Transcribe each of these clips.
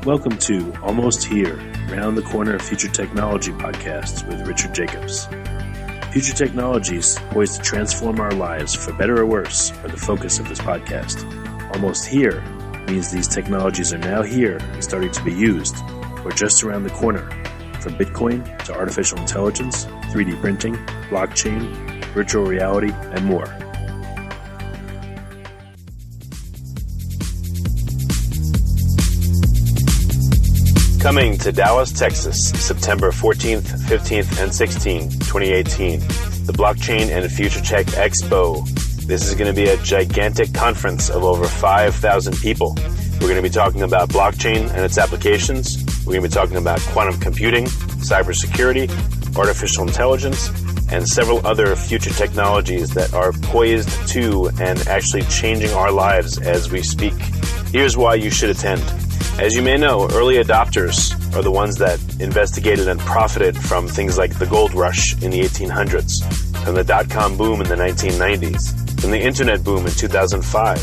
Welcome to Almost Here, Round the Corner Future Technology podcast with Richard Jacobs. Future technologies poised to transform our lives for better or worse are the focus of this podcast. Almost here means these technologies are now here and starting to be used, or just around the corner, from Bitcoin to artificial intelligence, 3D printing, blockchain, virtual reality, and more. Coming to Dallas, Texas, September 14th, 15th, and 16th, 2018, the Blockchain and Future Tech Expo. This is going to be a gigantic conference of over 5,000 people. We're going to be talking about blockchain and its applications. We're going to be talking about quantum computing, cybersecurity, artificial intelligence, and several other future technologies that are poised to and actually changing our lives as we speak. Here's why you should attend. As you may know, early adopters are the ones that investigated and profited from things like the gold rush in the 1800s, from the dot-com boom in the 1990s, from the internet boom in 2005,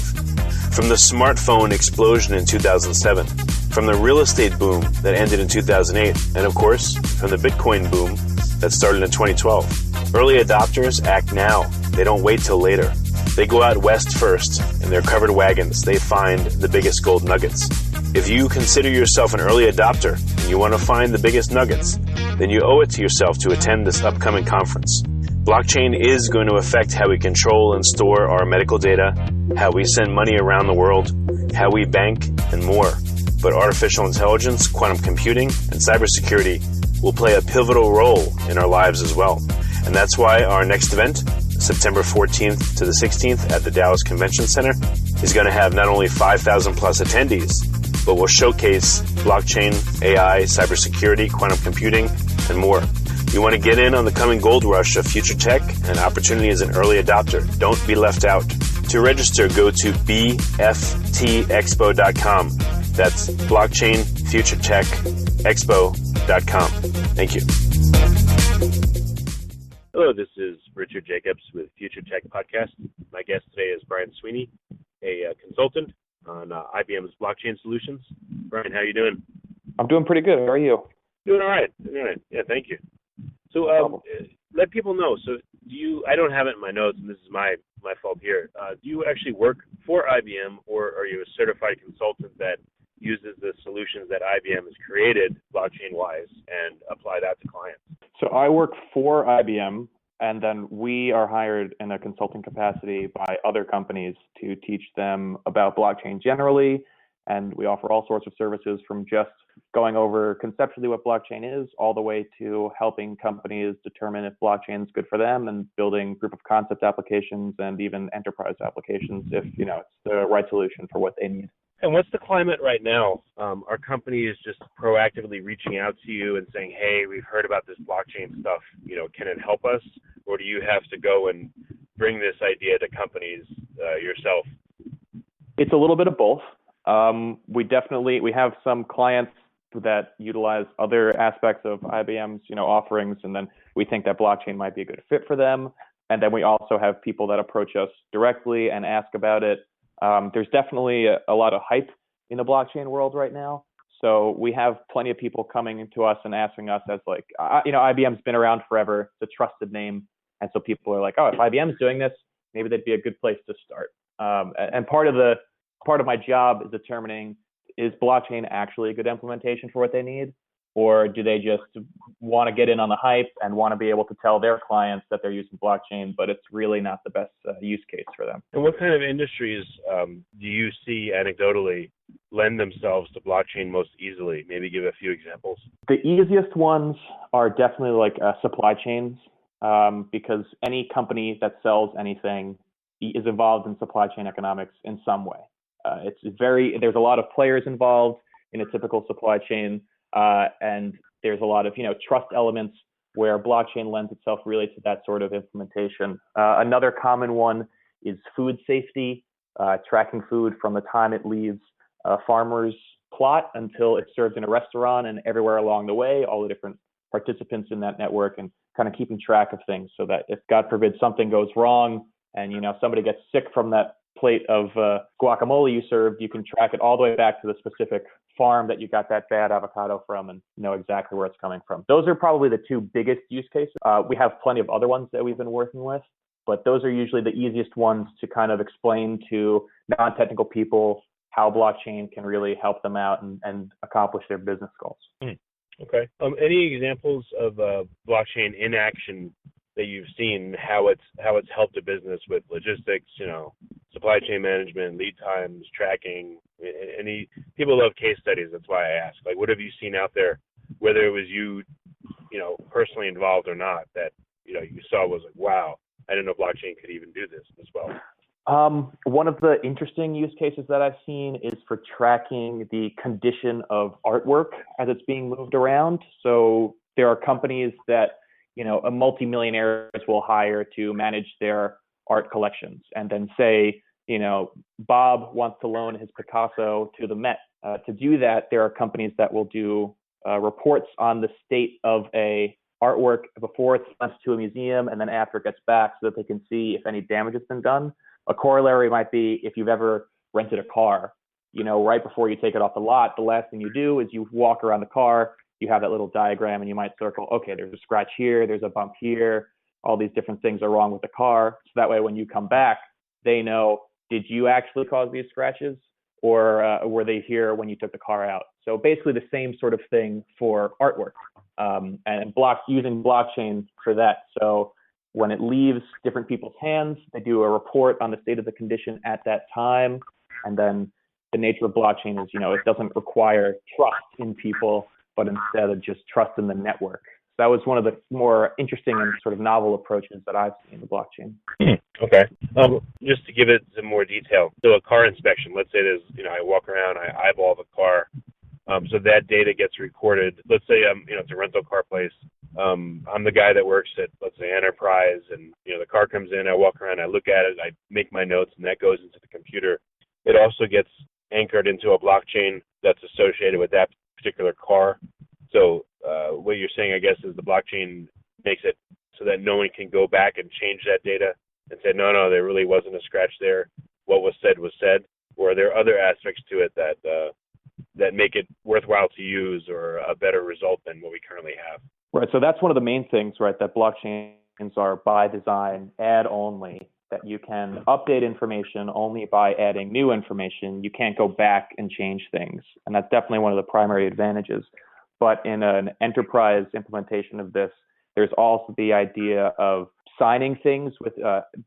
from the smartphone explosion in 2007, from the real estate boom that ended in 2008, and of course, from the Bitcoin boom that started in 2012. Early adopters act now. They don't wait till later. They go out west first. In their covered wagons, they find the biggest gold nuggets. If you consider yourself an early adopter and you want to find the biggest nuggets, then you owe it to yourself to attend this upcoming conference. Blockchain is going to affect how we control and store our medical data, how we send money around the world, how we bank, and more. But artificial intelligence, quantum computing, and cybersecurity will play a pivotal role in our lives as well. And that's why our next event, September 14th to the 16th at the Dallas Convention Center, is going to have not only 5,000 plus attendees, but will showcase blockchain, AI, cybersecurity, quantum computing, and more. You want to get in on the coming gold rush of future tech and opportunity as an early adopter. Don't be left out. To register, go to bftexpo.com. That's blockchainfuturetechexpo.com. Thank you. Hello, this is Richard Jacobs with Future Tech Podcast. My guest today is Brian Sweeney, a consultant on IBM's blockchain solutions. Brian, how you doing? I'm doing pretty good. How are you? Doing all right. Yeah, thank you. So let people know. So I don't have it in my notes, and this is my fault here. Do you actually work for IBM, or are you a certified consultant that uses the solutions that IBM has created blockchain-wise and apply that to clients? So I work for IBM, and then we are hired in a consulting capacity by other companies to teach them about blockchain generally. And we offer all sorts of services, from just going over conceptually what blockchain is, all the way to helping companies determine if blockchain is good for them and building proof of concept applications and even enterprise applications if it's the right solution for what they need. And what's the climate right now? Are companies just proactively reaching out to you and saying, hey, we've heard about this blockchain stuff, can it help us? Or do you have to go and bring this idea to companies yourself? It's a little bit of both. We have some clients that utilize other aspects of IBM's, offerings, and then we think that blockchain might be a good fit for them. And then we also have people that approach us directly and ask about it. There's definitely a lot of hype in the blockchain world right now. So we have plenty of people coming to us and asking us as IBM's been around forever. It's a trusted name. And so people are like, oh, if IBM's doing this, maybe that'd be a good place to start. And part of my job is determining, is blockchain actually a good implementation for what they need? Or do they just want to get in on the hype and want to be able to tell their clients that they're using blockchain, but it's really not the best use case for them? And what kind of industries do you see anecdotally lend themselves to blockchain most easily? Maybe give a few examples. The easiest ones are definitely like supply chains, because any company that sells anything is involved in supply chain economics in some way. There's a lot of players involved in a typical supply chain. And there's a lot of, trust elements where blockchain lends itself really to that sort of implementation. Another common one is food safety, tracking food from the time it leaves a farmer's plot until it's served in a restaurant, and everywhere along the way, all the different participants in that network, and kind of keeping track of things so that if, God forbid, something goes wrong and, somebody gets sick from that plate of guacamole you served, you can track it all the way back to the specific farm that you got that bad avocado from and know exactly where it's coming from. Those are probably the two biggest use cases. We have plenty of other ones that we've been working with, but those are usually the easiest ones to kind of explain to non-technical people how blockchain can really help them out and accomplish their business goals. Okay. Any examples of blockchain in action that you've seen, how it's helped a business with logistics, supply chain management, lead times, tracking? Any people love case studies. That's why I ask. Like, what have you seen out there, whether it was you personally involved or not, that you saw was like, wow, I didn't know blockchain could even do this as well? One of the interesting use cases that I've seen is for tracking the condition of artwork as it's being moved around. So there are companies that, a multimillionaires will hire to manage their art collections, and then say, Bob wants to loan his Picasso to the Met. To do that, there are companies that will do reports on the state of a artwork before it's sent to a museum and then after it gets back, so that they can see if any damage has been done. A corollary might be if you've ever rented a car, right before you take it off the lot, the last thing you do is you walk around the car, you have that little diagram and you might circle, okay, there's a scratch here, there's a bump here, all these different things are wrong with the car. So that way when you come back, they know, did you actually cause these scratches, or were they here when you took the car out? So basically the same sort of thing for artwork, and using blockchain for that. So when it leaves different people's hands, they do a report on the state of the condition at that time. And then the nature of blockchain is, it doesn't require trust in people, but instead of just trust in the network. So that was one of the more interesting and sort of novel approaches that I've seen in blockchain. Okay. Just to give it some more detail. So a car inspection, let's say there's, I walk around, I eyeball the car. So that data gets recorded. Let's say, it's a rental car place. I'm the guy that works at, let's say, Enterprise, and, the car comes in, I walk around, I look at it, I make my notes, and that goes into the computer. It also gets anchored into a blockchain that's associated with that particular car. So what you're saying, I guess, is the blockchain makes it so that no one can go back and change that data and say, no, there really wasn't a scratch there. What was said was said. Or are there other aspects to it that make it worthwhile to use or a better result than what we currently have? Right. So that's one of the main things, right, that blockchains are by design add only, that you can update information only by adding new information. You can't go back and change things. And that's definitely one of the primary advantages. But in an enterprise implementation of this, there's also the idea of signing things with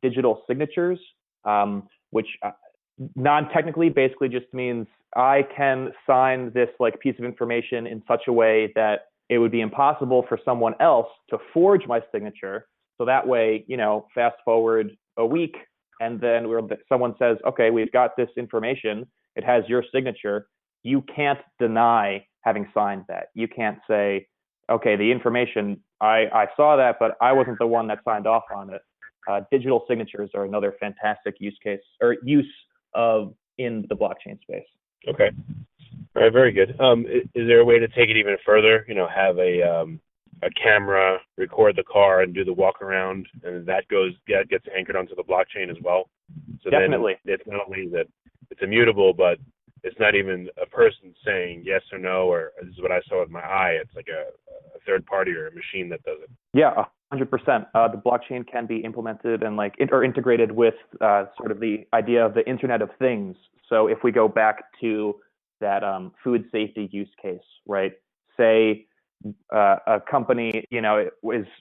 digital signatures, which non-technically basically just means I can sign this piece of information in such a way that it would be impossible for someone else to forge my signature. So that way, fast forward a week, and then someone says, okay, we've got this information. It has your signature. You can't deny having signed that. You can't say, okay, the information, I saw that, but I wasn't the one that signed off on it. Digital signatures are another fantastic use case or use of in the blockchain space. Okay. All right, very good. Is there a way to take it even further? Have a camera record the car and do the walk around, and that gets anchored onto the blockchain as well. So definitely, then it's not only that it's immutable, but it's not even a person saying yes or no, or this is what I saw with my eye. It's like a third party or a machine that does it. Yeah, 100%. The blockchain can be implemented and or integrated with sort of the idea of the Internet of Things. So if we go back to that food safety use case, right? Say a company,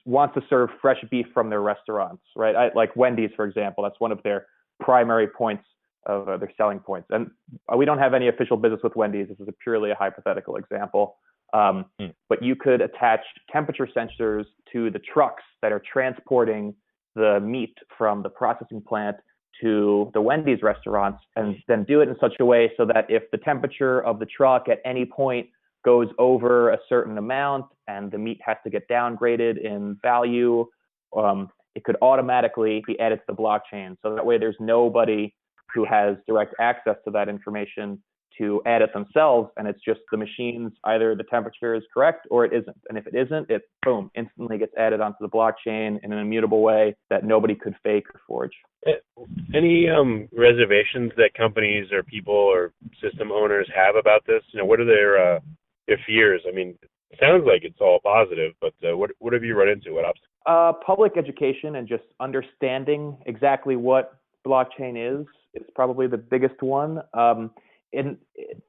wants to serve fresh beef from their restaurants, right? Like Wendy's, for example, that's one of their primary points of their selling points. And we don't have any official business with Wendy's. This is purely a hypothetical example. But you could attach temperature sensors to the trucks that are transporting the meat from the processing plant to the Wendy's restaurants, and then do it in such a way so that if the temperature of the truck at any point goes over a certain amount and the meat has to get downgraded in value, it could automatically be added to the blockchain. So that way there's nobody who has direct access to that information to add it themselves, and it's just the machines, either the temperature is correct or it isn't. And if it isn't, it, boom, instantly gets added onto the blockchain in an immutable way that nobody could fake or forge. Any reservations that companies or people or system owners have about this? What are their fears? I mean, it sounds like it's all positive, but what have you run into? What obstacles? Public education and just understanding exactly what blockchain is probably the biggest one. In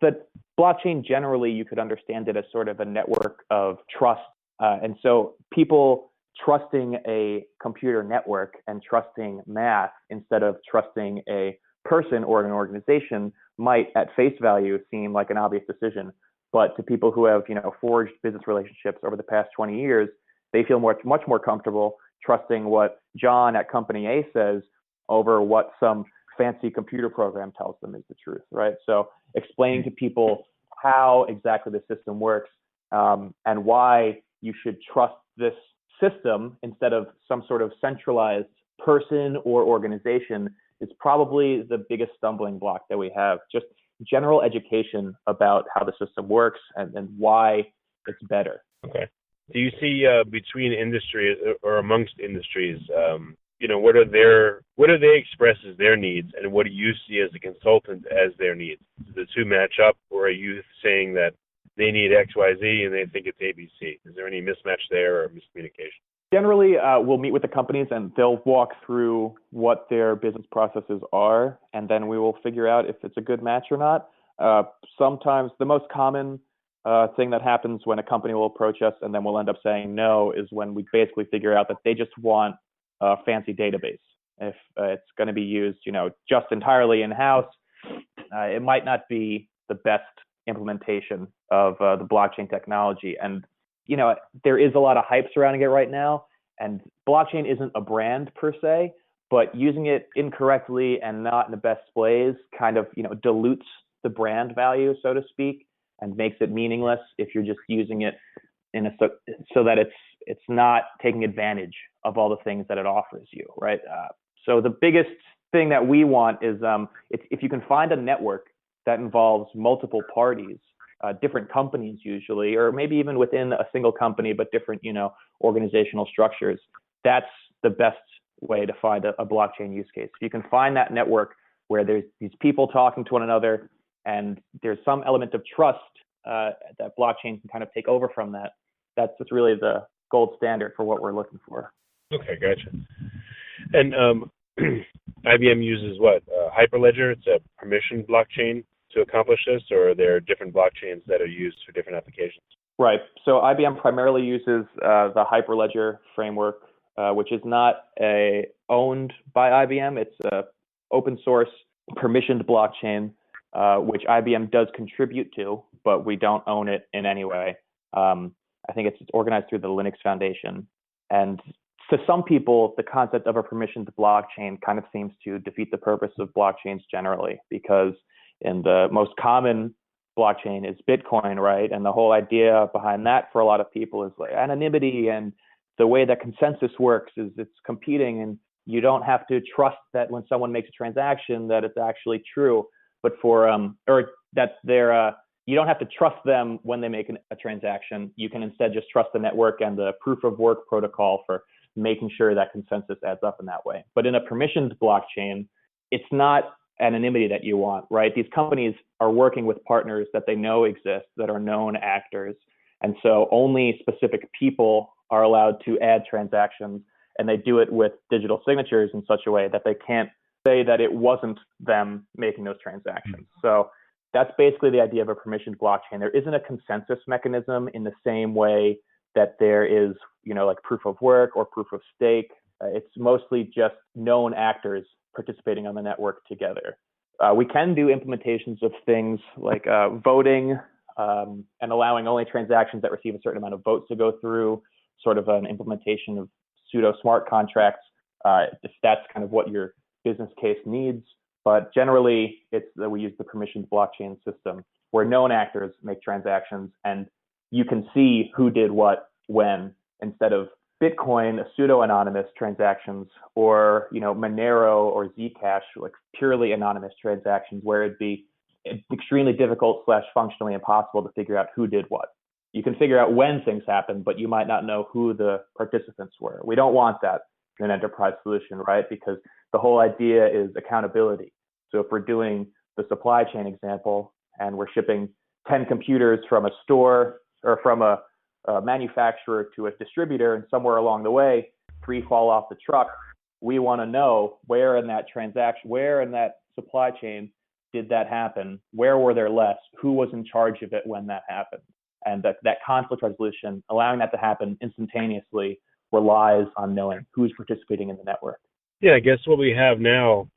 the blockchain generally, you could understand it as sort of a network of trust. And so people trusting a computer network and trusting math instead of trusting a person or an organization might at face value seem like an obvious decision. But to people who have, forged business relationships over the past 20 years, they feel much more comfortable trusting what John at company A says over what some fancy computer program tells them is the truth, right? So explaining to people how exactly the system works and why you should trust this system instead of some sort of centralized person or organization is probably the biggest stumbling block that we have. Just general education about how the system works and why it's better. Okay. Do you see between industries or amongst industries, what do they express as their needs, and what do you see as a consultant as their needs? Do the two match up, or are you saying that they need X, Y, Z and they think it's ABC? Is there any mismatch there or miscommunication? Generally, we'll meet with the companies and they'll walk through what their business processes are, and then we will figure out if it's a good match or not. Sometimes the most common thing that happens when a company will approach us and then we'll end up saying no is when we basically figure out that they just want a fancy database. If it's going to be used, just entirely in-house, it might not be the best implementation of the blockchain technology. And, there is a lot of hype surrounding it right now. And blockchain isn't a brand per se, but using it incorrectly and not in the best ways kind of, dilutes the brand value, so to speak, and makes it meaningless if you're just using it so that it's not taking advantage of all the things that it offers you, right? So the biggest thing that we want is if you can find a network that involves multiple parties, different companies usually, or maybe even within a single company, but different, organizational structures, that's the best way to find a blockchain use case. If you can find that network where there's these people talking to one another and there's some element of trust that blockchain can kind of take over from that, that's really the gold standard for what we're looking for. Okay, gotcha. And IBM uses what? Hyperledger? It's a permissioned blockchain to accomplish this, or are there different blockchains that are used for different applications? Right. So IBM primarily uses the Hyperledger framework, which is not owned by IBM. It's an open source permissioned blockchain, which IBM does contribute to, but we don't own it in any way. I think it's organized through the Linux Foundation. And to some people, the concept of a permissioned blockchain kind of seems to defeat the purpose of blockchains generally, because in the most common blockchain is Bitcoin, right? And the whole idea behind that for a lot of people is like anonymity, and the way that consensus works is it's competing, and you don't have to trust that when someone makes a transaction that it's actually true, but you don't have to trust them when they make a transaction. You can instead just trust the network and the proof of work protocol for making sure that consensus adds up in that way. But in a permissioned blockchain, it's not anonymity that you want, right? These companies are working with partners that they know exist, that are known actors. And so only specific people are allowed to add transactions, and they do it with digital signatures in such a way that they can't say that it wasn't them making those transactions. So that's basically the idea of a permissioned blockchain. There isn't a consensus mechanism in the same way that there is, like proof of work or proof of stake. It's mostly just known actors participating on the network together. We can do implementations of things like voting and allowing only transactions that receive a certain amount of votes to go through, sort of an implementation of pseudo smart contracts, if that's kind of what your business case needs. But generally, it's that we use the permissioned blockchain system where known actors make transactions and you can see who did what when, instead of Bitcoin, pseudo-anonymous transactions, or Monero or Zcash, like purely anonymous transactions, where it'd be extremely difficult / functionally impossible to figure out who did what. You can figure out when things happen, but you might not know who the participants were. We don't want that in an enterprise solution, right? Because the whole idea is accountability. So if we're doing the supply chain example and we're shipping 10 computers from a store or from a manufacturer to a distributor, and somewhere along the way, 3 fall off the truck, we want to know where in that transaction, where in that supply chain did that happen? Where were there less? Who was in charge of it when that happened? And that conflict resolution, allowing that to happen instantaneously, relies on knowing who's participating in the network. Yeah, I guess what we have now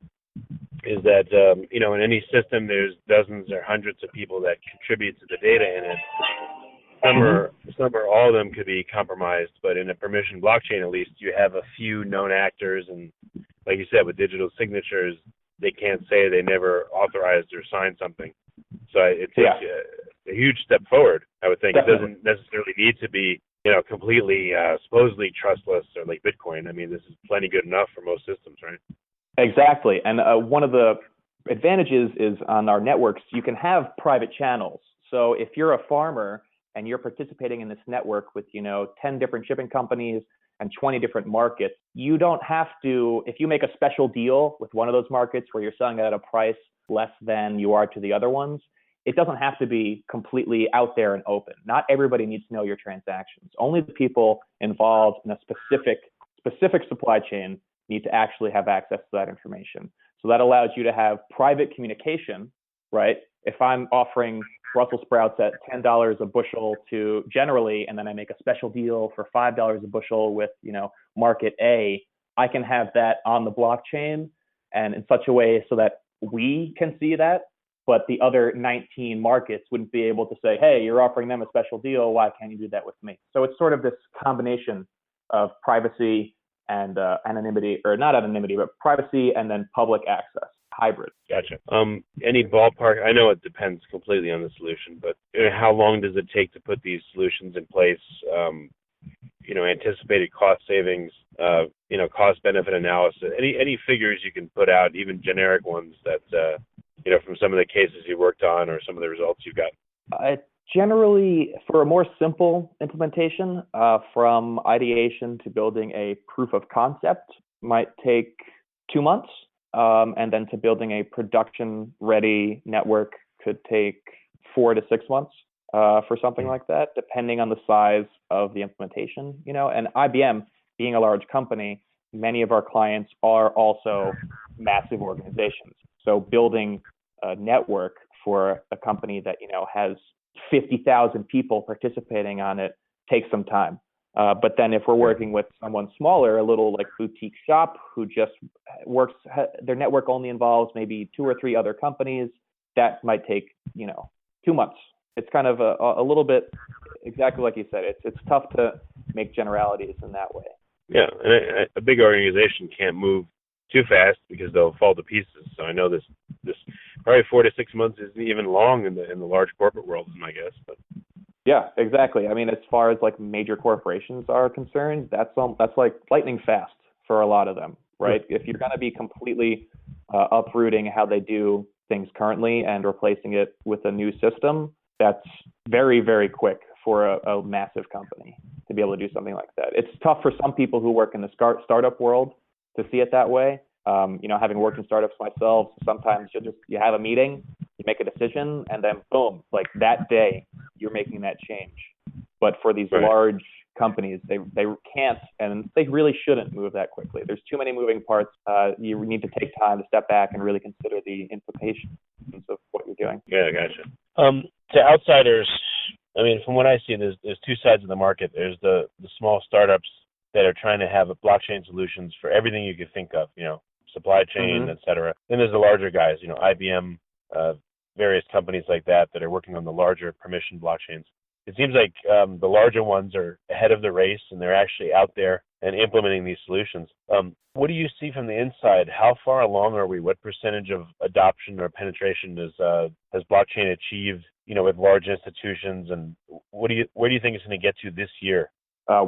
is that, in any system, there's dozens or hundreds of people that contribute to the data in it. Some or all of them could be compromised, but in a permission blockchain, at least, you have a few known actors, and like you said, with digital signatures, they can't say they never authorized or signed something. So it takes a huge step forward, I would think. Definitely. It doesn't necessarily need to be, completely supposedly trustless or like Bitcoin. I mean, this is plenty good enough for most systems, right? Exactly. And one of the advantages is on our networks, you can have private channels. So if you're a farmer and you're participating in this network with, 10 different shipping companies and 20 different markets, you don't have to, if you make a special deal with one of those markets where you're selling it at a price less than you are to the other ones, it doesn't have to be completely out there and open. Not everybody needs to know your transactions. Only the people involved in a specific supply chain need to actually have access to that information. So that allows you to have private communication, right? If I'm offering Brussels sprouts at $10 a bushel to generally, and then I make a special deal for $5 a bushel with, market A, I can have that on the blockchain and in such a way so that we can see that, but the other 19 markets wouldn't be able to say, hey, you're offering them a special deal, why can't you do that with me? So it's sort of this combination of privacy and anonymity, or not anonymity, but privacy and then public access, hybrid. Gotcha. Any ballpark? I know it depends completely on the solution, but how long does it take to put these solutions in place? Anticipated cost savings, cost benefit analysis. Any figures you can put out, even generic ones that from some of the cases you worked on or some of the results you've got? Generally, for a more simple implementation, from ideation to building a proof of concept might take 2 months. And then to building a production-ready network could take 4 to 6 months for something like that, depending on the size of the implementation. And IBM, being a large company, many of our clients are also massive organizations. So building a network for a company that has 50,000 people participating on it takes some time. But then if we're working with someone smaller, a little like boutique shop who just works, their network only involves maybe 2 or 3 other companies, that might take, 2 months. It's kind of a little bit, exactly like you said, it's tough to make generalities in that way. Yeah, and a big organization can't move too fast because they'll fall to pieces. So I know this probably 4 to 6 months isn't even long in the large corporate world, is my guess. But yeah, exactly. I mean, as far as like major corporations are concerned, that's like lightning fast for a lot of them, right? If you're going to be completely uprooting how they do things currently and replacing it with a new system, that's very, very quick for a massive company to be able to do something like that. It's tough for some people who work in the startup world to see it that way. Having worked in startups myself, sometimes you have a meeting, you make a decision, and then boom, like that day, you're making that change. But for these large companies, they can't, and they really shouldn't move that quickly. There's too many moving parts. You need to take time to step back and really consider the implications of what you're doing. Yeah, gotcha. To outsiders, I mean, from what I see, there's 2 sides of the market. There's the small startups that are trying to have blockchain solutions for everything you could think of, supply chain, et cetera. Then there's the larger guys, IBM, various companies like that are working on the larger permission blockchains. It seems like the larger ones are ahead of the race, and they're actually out there and implementing these solutions. What do you see from the inside? How far along are we? What percentage of adoption or penetration has blockchain achieved, with large institutions? And where do you think it's going to get to this year?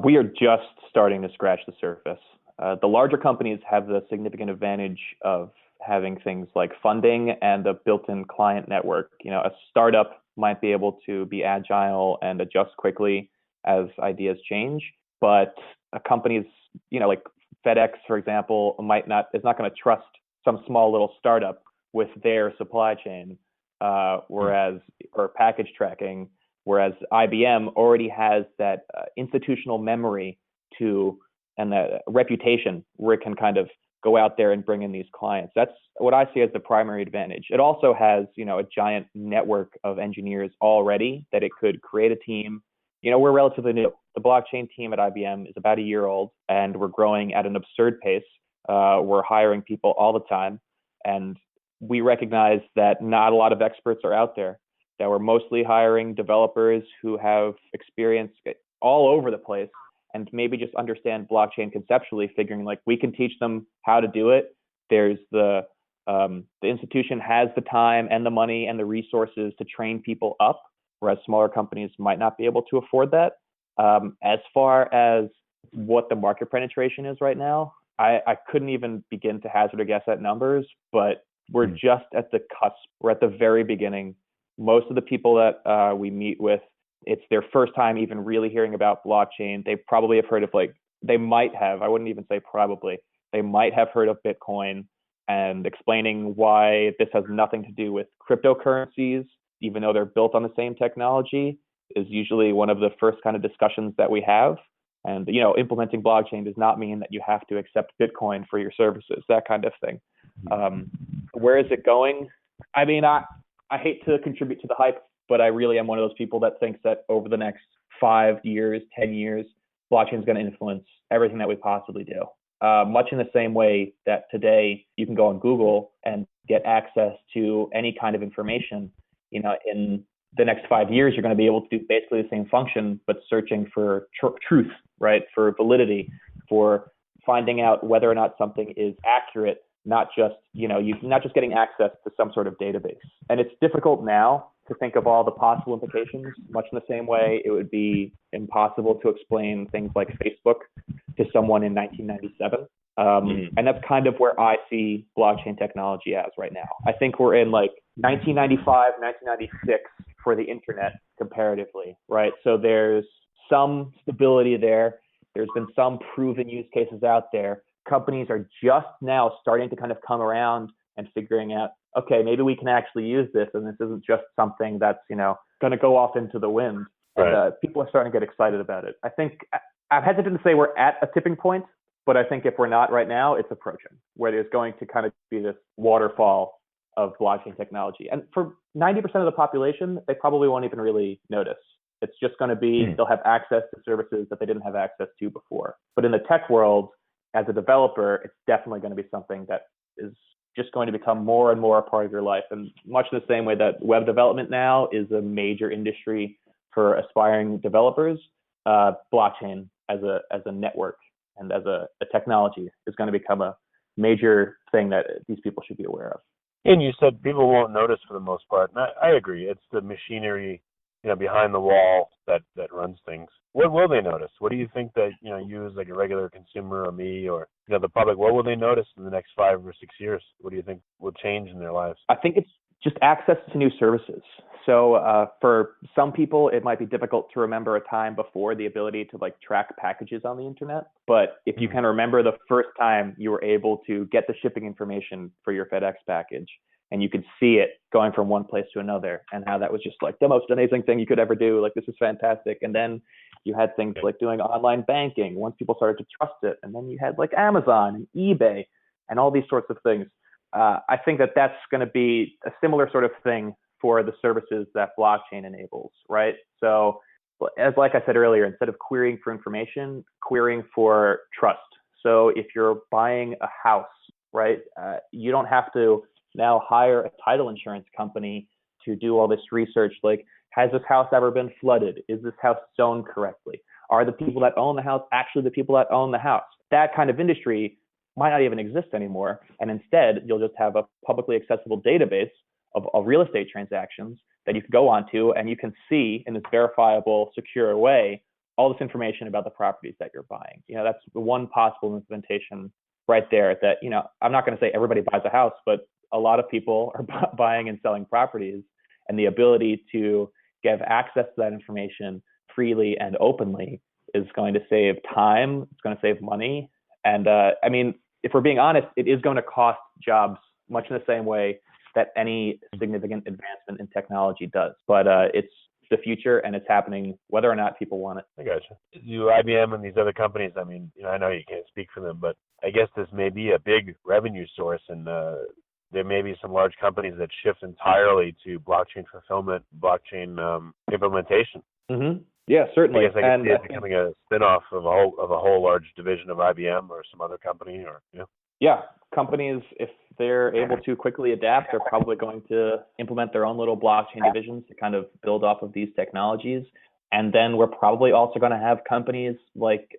We are just starting to scratch the surface. The larger companies have the significant advantage of having things like funding and a built-in client network. A startup might be able to be agile and adjust quickly as ideas change, but a company's, like FedEx, for example, is not going to trust some small little startup with their supply chain, or package tracking, whereas IBM already has that institutional memory and that reputation where it can kind of go out there and bring in these clients. That's what I see as the primary advantage. It also has, a giant network of engineers already that it could create a team. We're relatively new. The blockchain team at IBM is about a year old, and we're growing at an absurd pace. We're hiring people all the time, and we recognize that not a lot of experts are out there, that we're mostly hiring developers who have experience all over the place and maybe just understand blockchain conceptually, figuring like we can teach them how to do it. There's the institution has the time and the money and the resources to train people up, whereas smaller companies might not be able to afford that. As far as what the market penetration is right now, I couldn't even begin to hazard a guess at numbers, but we're just at the cusp. We're at the very beginning. Most of the people that we meet with, it's their first time even really hearing about blockchain. They probably have heard of they might have, I wouldn't even say probably, they might have heard of Bitcoin, and explaining why this has nothing to do with cryptocurrencies, even though they're built on the same technology, is usually one of the first kind of discussions that we have. And, implementing blockchain does not mean that you have to accept Bitcoin for your services, that kind of thing. Where is it going? I mean, I hate to contribute to the hype, but I really am one of those people that thinks that over the next 5 years, 10 years, blockchain is going to influence everything that we possibly do. Much in the same way that today you can go on Google and get access to any kind of information. In the next 5 years, you're going to be able to do basically the same function, but searching for truth, right? For validity, for finding out whether or not something is accurate, not just, you're not just getting access to some sort of database. And it's difficult now to think of all the possible implications, much in the same way it would be impossible to explain things like Facebook to someone in 1997. And that's kind of where I see blockchain technology as right now. I think we're in 1995, 1996 for the internet comparatively, right? So there's some stability there. There's been some proven use cases out there. Companies are just now starting to kind of come around and figuring out, okay, maybe we can actually use this, and this isn't just something that's, going to go off into the wind. Right. And, people are starting to get excited about it. I think I'm hesitant to say we're at a tipping point, but I think if we're not right now, it's approaching, where there's going to kind of be this waterfall of blockchain technology. And for 90% of the population, they probably won't even really notice. It's just going to be, they'll have access to services that they didn't have access to before. But in the tech world, as a developer, it's definitely going to be something that is just going to become more and more a part of your life. And much in the same way that web development now is a major industry for aspiring developers, blockchain as a network and as a technology is going to become a major thing that these people should be aware of. And you said people won't notice for the most part. And I agree. It's the machinery, behind the wall that runs things. What will they notice? What do you think that, you as like a regular consumer or me or, the public, what will they notice in the next 5 or 6 years? What do you think will change in their lives? I think it's just access to new services. So for some people, it might be difficult to remember a time before the ability to track packages on the internet. But if you can remember the first time you were able to get the shipping information for your FedEx package, and you could see it going from one place to another, and how that was just the most amazing thing you could ever do. This is fantastic. And then you had things like doing online banking once people started to trust it. And then you had Amazon and eBay and all these sorts of things. I think that that's going to be a similar sort of thing for the services that blockchain enables, right? So as like I said earlier, instead of querying for information, querying for trust. So if you're buying a house, right, you don't have to now hire a title insurance company to do all this research. Has this house ever been flooded? Is this house zoned correctly? Are the people that own the house actually the people that own the house? That kind of industry might not even exist anymore. And instead, you'll just have a publicly accessible database of real estate transactions that you can go onto, and you can see in this verifiable, secure way all this information about the properties that you're buying. That's one possible implementation right there that, I'm not going to say everybody buys a house, but a lot of people are buying and selling properties, and the ability to give access to that information freely and openly is going to save time. It's going to save money. And if we're being honest, it is going to cost jobs much in the same way that any significant advancement in technology does. But it's the future, and it's happening whether or not people want it. I gotcha. You, IBM and these other companies, I know you can't speak for them, but I guess this may be a big revenue source, and there may be some large companies that shift entirely to blockchain fulfillment, blockchain implementation. Mm-hmm. Yeah, certainly. I guess I can see it becoming a spin-off of a whole large division of IBM or some other company, or Yeah, companies, if they're able to quickly adapt, are probably going to implement their own little blockchain divisions to kind of build off of these technologies. And then we're probably also going to have companies like,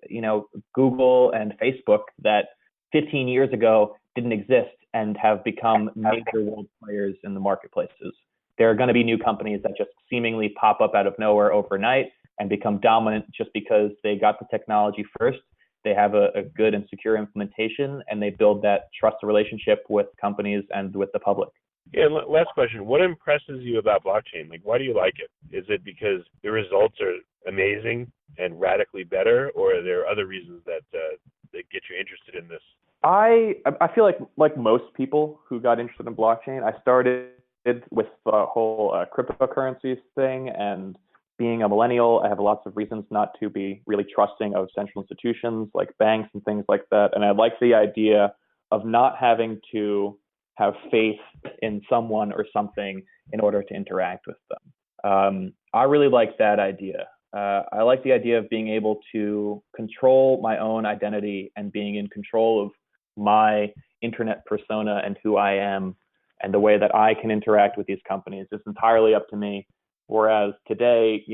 Google and Facebook that 15 years ago didn't exist and have become major world players in the marketplaces. There are going to be new companies that just seemingly pop up out of nowhere overnight and become dominant just because they got the technology first. They have a good and secure implementation, and they build that trusted relationship with companies and with the public. Yeah, last question. What impresses you about blockchain? Like, why do you like it? Is it because the results are amazing and radically better, or are there other reasons that get you interested in this? I feel like most people who got interested in blockchain, I started with the whole cryptocurrencies thing, and being a millennial, I have lots of reasons not to be really trusting of central institutions like banks and things like that. And I like the idea of not having to have faith in someone or something in order to interact with them. I really like that idea. I like the idea of being able to control my own identity and being in control of my internet persona and who I am, and the way that I can interact with these companies is entirely up to me. Whereas today,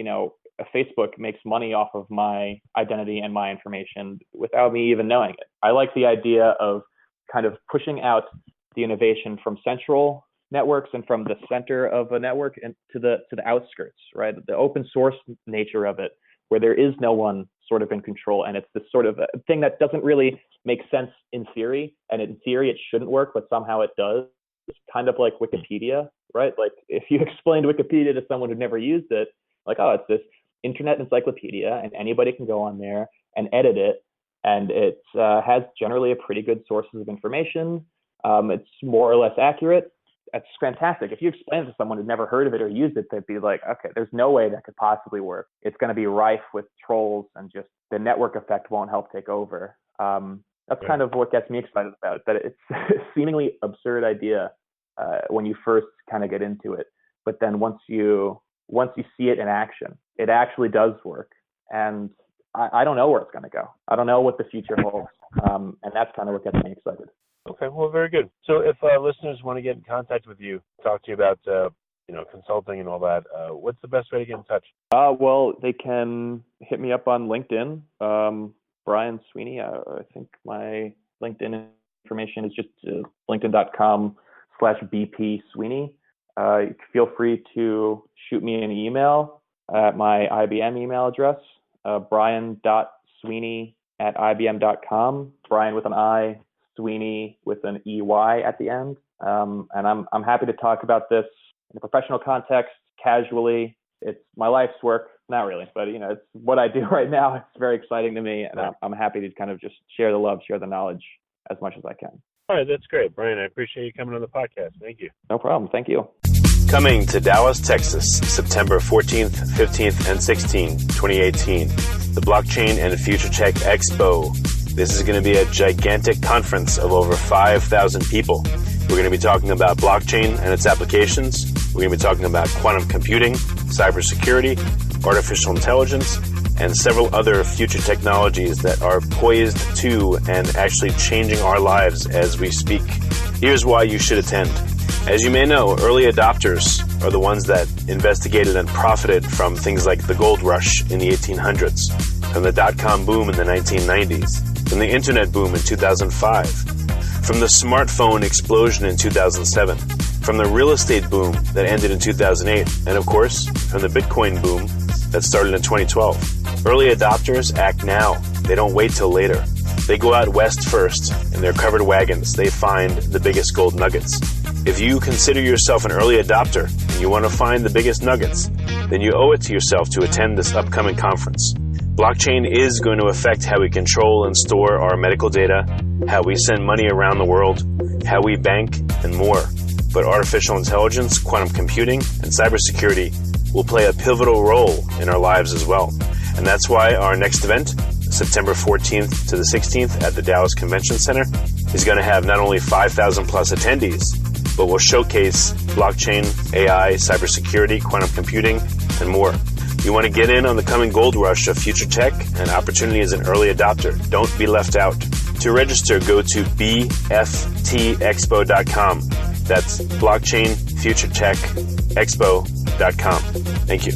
Facebook makes money off of my identity and my information without me even knowing it. I like the idea of kind of pushing out the innovation from central networks and from the center of a network and to the outskirts, right? The open source nature of it, where there is no one sort of in control, and it's this sort of a thing that doesn't really make sense in theory, and in theory it shouldn't work, but somehow it does. It's kind of like Wikipedia, right? Like if you explained Wikipedia to someone who'd never used it, like, oh, it's this internet encyclopedia, and anybody can go on there and edit it, and it has generally a pretty good sources of information. It's more or less accurate. That's fantastic. If you explain it to someone who'd never heard of it or used it, they'd be like, okay, there's no way that could possibly work. It's going to be rife with trolls, and just the network effect won't help take over. That's kind of what gets me excited about it, that it's a seemingly absurd idea when you first kind of get into it. But then once you see it in action, it actually does work. And I don't know where it's going to go. I don't know what the future holds. And that's kind of what gets me excited. Okay, well, very good. So if listeners want to get in contact with you, talk to you about consulting and all that, what's the best way to get in touch? Well, they can hit me up on LinkedIn. Brian Sweeney. I think my LinkedIn information is just linkedin.com/BP Sweeney. Feel free to shoot me an email at my IBM email address, brian.sweeney@ibm.com. Brian with an I, Sweeney with an EY at the end. And I'm happy to talk about this in a professional context, casually. It's my life's work. Not really, but it's what I do right now. It's very exciting to me, and I'm happy to kind of just share the love, share the knowledge as much as I can. All right, that's great, Brian. I appreciate you coming on the podcast. Thank you. No problem. Thank you. Coming to Dallas, Texas, September 14th, 15th, and 16th, 2018, the Blockchain and Future Tech Expo. This is going to be a gigantic conference of over 5,000 people. We're going to be talking about blockchain and its applications. We're going to be talking about quantum computing, cybersecurity, artificial intelligence, and several other future technologies that are poised to and actually changing our lives as we speak. Here's why you should attend. As you may know, early adopters are the ones that investigated and profited from things like the gold rush in the 1800s, from the dot-com boom in the 1990s, from the internet boom in 2005, from the smartphone explosion in 2007, from the real estate boom that ended in 2008, and of course, from the Bitcoin boom that started in 2012. Early adopters act now. They don't wait till later. They go out west first. In their covered wagons, they find the biggest gold nuggets. If you consider yourself an early adopter and you want to find the biggest nuggets, then you owe it to yourself to attend this upcoming conference. Blockchain is going to affect how we control and store our medical data, how we send money around the world, how we bank, and more. But artificial intelligence, quantum computing, and cybersecurity will play a pivotal role in our lives as well. And that's why our next event, September 14th to the 16th at the Dallas Convention Center, is going to have not only 5,000 plus attendees, but will showcase blockchain, AI, cybersecurity, quantum computing, and more. You want to get in on the coming gold rush of future tech and opportunity as an early adopter. Don't be left out. To register, go to bftexpo.com. That's blockchainfuturetechexpo.com. Thank you.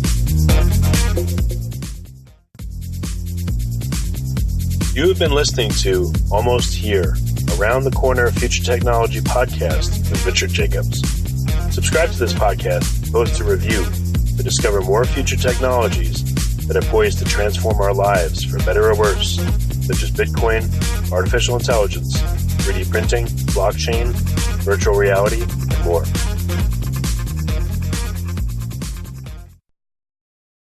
You have been listening to Almost Here, Around the Corner Future Technology podcast with Richard Jacobs. Subscribe to this podcast, post a review to discover more future technologies that are poised to transform our lives for better or worse, such as Bitcoin, artificial intelligence, 3D printing, blockchain, virtual reality, and more.